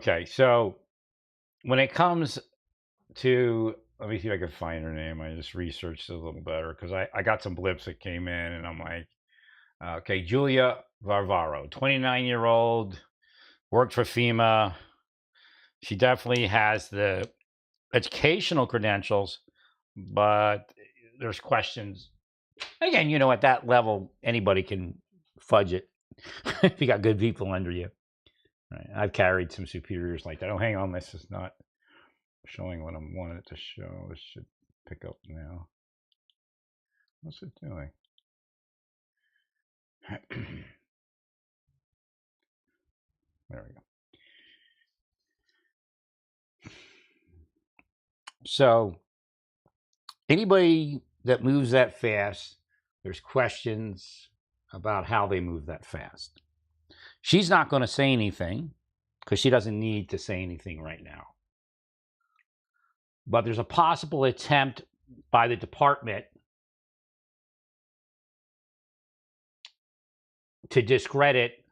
Okay, so when it comes to, let me see if I can find her name. I just researched it a little better because I got some blips that came in, and I'm like, okay, Julia Varvaro, 29-year-old, worked for FEMA. She definitely has the educational credentials, but there's questions. Again, at that level, anybody can fudge it if you got good people under you. Right? I've carried some superiors like that. Oh, hang on, this is not showing what I wanted it to show. This should pick up now. What's it doing? There we go. So anybody that moves that fast, there's questions about how they move that fast. She's not going to say anything because she doesn't need to say anything right now. But there's a possible attempt by the department to discredit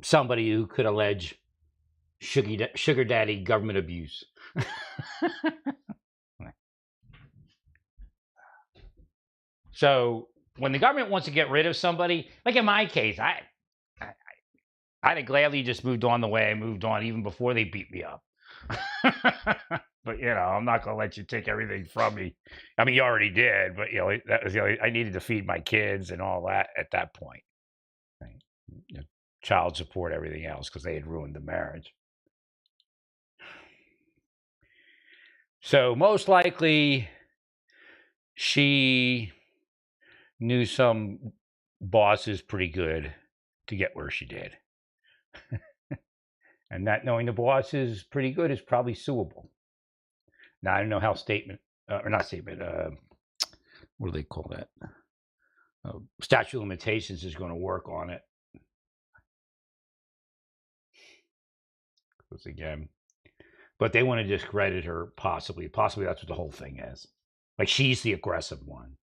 somebody who could allege sugar daddy government abuse. So when the government wants to get rid of somebody, like in my case, I'd have gladly just moved on the way I moved on even before they beat me up. But I'm not going to let you take everything from me. I mean, you already did, but that was I needed to feed my kids and all that at that point. Right? Child support, everything else, because they had ruined the marriage. So most likely, she knew some bosses pretty good to get where she did. And not knowing the bosses pretty good is probably suable. Now, I don't know how what do they call that? Statute of limitations is going to work on it. Because again, but they want to discredit her, possibly. Possibly that's what the whole thing is. Like she's the aggressive one.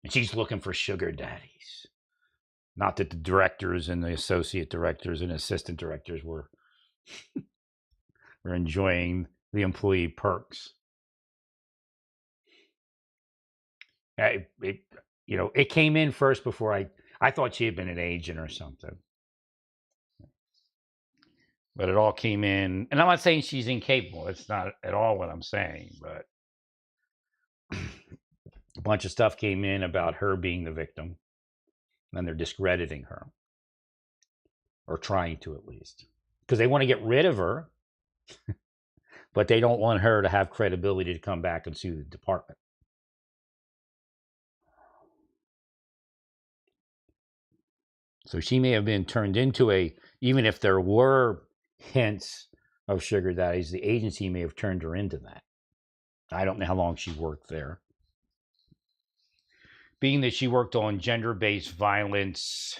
And she's looking for sugar daddies. Not that the directors and the associate directors and assistant directors were enjoying the employee perks. It came in first before I thought she had been an agent or something. But it all came in, and I'm not saying she's incapable. It's not at all what I'm saying, but a bunch of stuff came in about her being the victim, and they're discrediting her, or trying to at least, because they want to get rid of her, but they don't want her to have credibility to come back and sue the department. So she may have been turned into even if there were hints of sugar daddies, the agency may have turned her into that. I don't know how long she worked there. Being that she worked on gender-based violence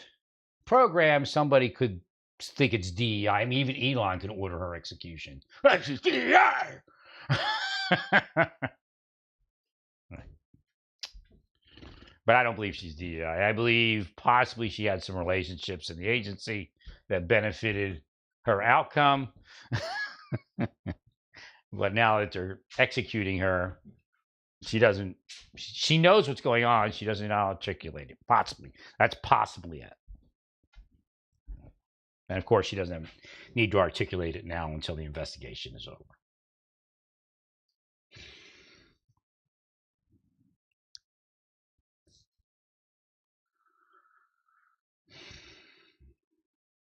programs, somebody could think it's DEI. I mean, even Elon can order her execution. That's DEI! But I don't believe she's DEI. I believe possibly she had some relationships in the agency that benefited her outcome. But now that they're executing her, she knows what's going on. She doesn't articulate it. Possibly. That's possibly it. And of course, she doesn't need to articulate it now until the investigation is over.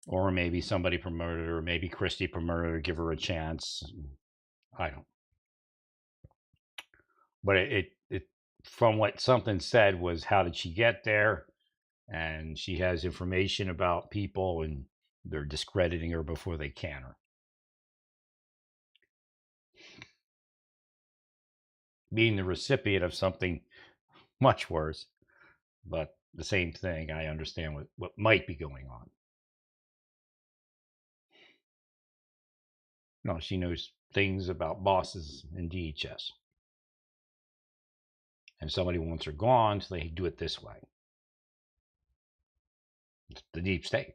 Or maybe somebody promoted her, maybe Christie promoted her, give her a chance. I don't. But it from what something said was, how did she get there? And she has information about people, and they're discrediting her before they can her. Being the recipient of something much worse, but the same thing. I understand what might be going on. No, she knows things about bosses in DHS. And somebody wants her gone, so they do it this way. It's the deep state.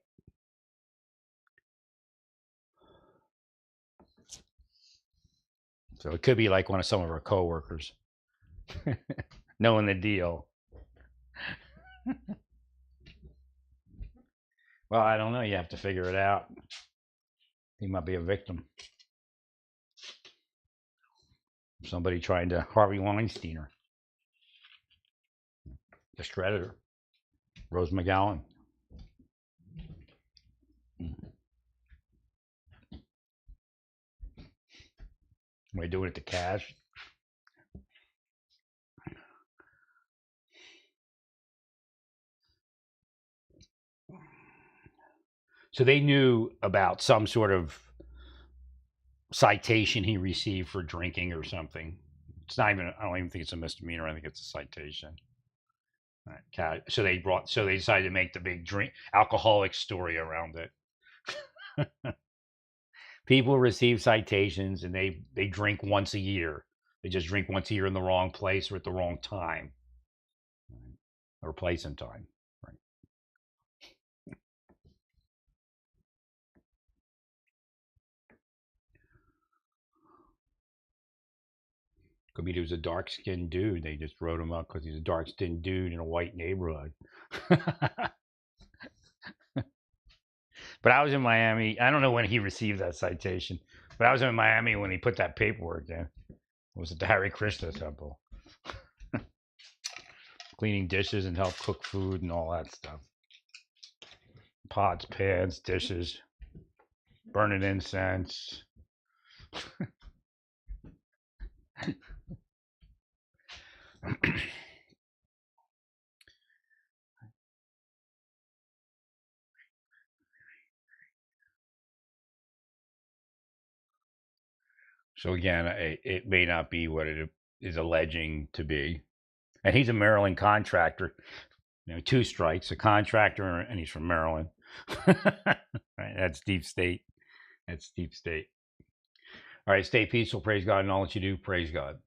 So it could be like one of some of our coworkers knowing the deal. Well, I don't know. You have to figure it out. He might be a victim. Somebody trying to Harvey Weinstein her. Discreditor. Rose McGowan. Am I doing it to cash? So they knew about some sort of citation he received for drinking or something. It's not even, I don't even think it's a misdemeanor. I think it's a citation. So they decided to make the big drink alcoholic story around it. People receive citations and they drink once a year. They just drink once a year in the wrong place or at the wrong time, or place and time. Right. Could be he was a dark skinned dude. They just wrote him up because he's a dark skinned dude in a white neighborhood. But I was in Miami. I don't know when he received that citation, but I was in Miami when he put that paperwork in. It was at the Hare Krishna temple. Cleaning dishes and help cook food and all that stuff. Pots, pans, dishes, burning incense. So again, it may not be what it is alleging to be. And he's a Maryland contractor. 2 strikes, a contractor, and he's from Maryland. Right, that's deep state. That's deep state. All right, stay peaceful. Praise God in all that you do. Praise God.